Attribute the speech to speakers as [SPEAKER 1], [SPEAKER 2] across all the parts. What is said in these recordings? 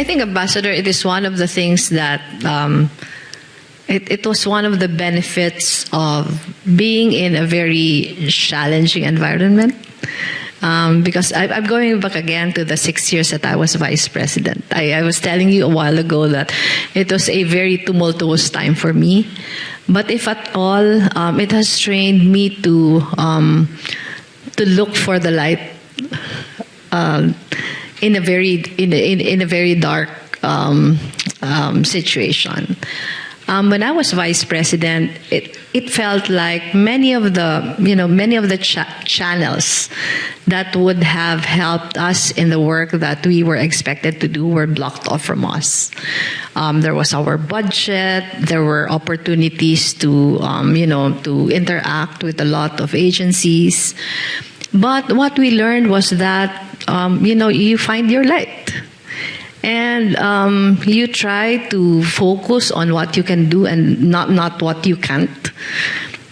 [SPEAKER 1] I think, Ambassador, it is one of the things that it was one of the benefits of being in a very challenging environment. Because I'm going back again to the 6 years that I was vice president. I was telling you a while ago that it was a very tumultuous time for me. But if at all, it has trained me to look for the light in a very dark situation. When I was vice president, it felt like many of the channels that would have helped us in the work that we were expected to do were blocked off from us. There was our budget. There were opportunities to interact with a lot of agencies. But what we learned was that you find your light. And you try to focus on what you can do and not what you can't.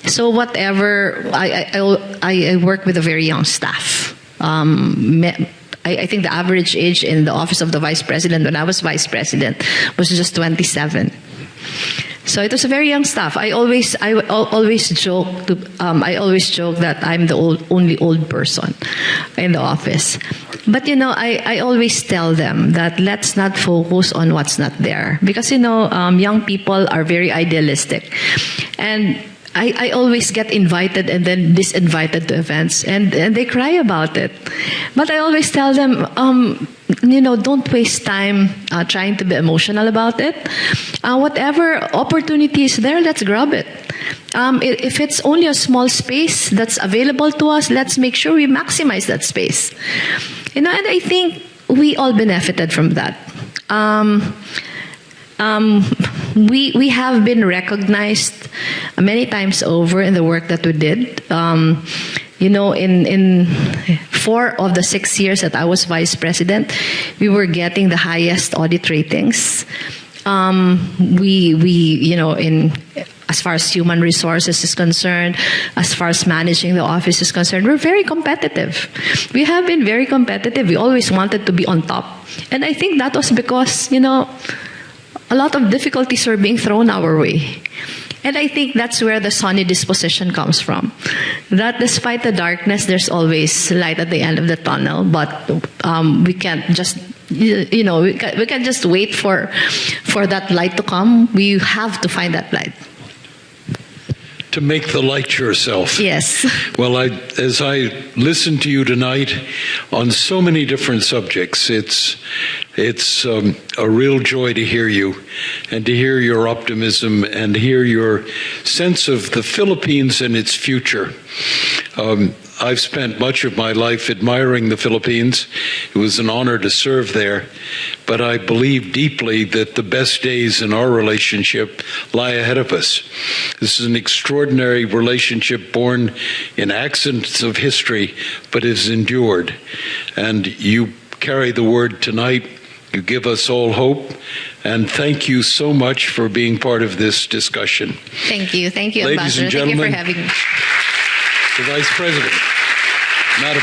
[SPEAKER 1] So whatever, I work with a very young staff. I think the average age in the office of the vice president when I was vice president was just 27. So it was a very young staff. I always joke that I'm the only old person in the office. But I always tell them that let's not focus on what's not there, because young people are very idealistic, and I always get invited and then disinvited to events, and they cry about it. But I always tell them, don't waste time trying to be emotional about it. Whatever opportunity is there, let's grab it. If it's only a small space that's available to us, let's make sure we maximize that space. And I think we all benefited from that. We have been recognized many times over in the work that we did. In 4 of the 6 years that I was vice president, we were getting the highest audit ratings. As far as human resources is concerned, as far as managing the office is concerned, we're very competitive. We have been very competitive. We always wanted to be on top. And I think that was because, a lot of difficulties were being thrown our way. And I think that's where the sunny disposition comes from. That despite the darkness, there's always light at the end of the tunnel. But we can't just, we can't just wait for that light to come. We have to find that light.
[SPEAKER 2] To make the light yourself.
[SPEAKER 1] Yes.
[SPEAKER 2] Well, as I listen to you tonight on so many different subjects, it's a real joy to hear you and to hear your optimism and hear your sense of the Philippines and its future. I've spent much of my life admiring the Philippines. It was an honor to serve there, but I believe deeply that the best days in our relationship lie ahead of us. This is an extraordinary relationship born in accidents of history, but has endured. And you carry the word tonight. You give us all hope, and thank you so much for being part of this discussion.
[SPEAKER 1] Thank you,
[SPEAKER 2] Ladies
[SPEAKER 1] Ambassador.
[SPEAKER 2] And gentlemen,
[SPEAKER 1] thank you for having me.
[SPEAKER 2] The Vice President, Madam.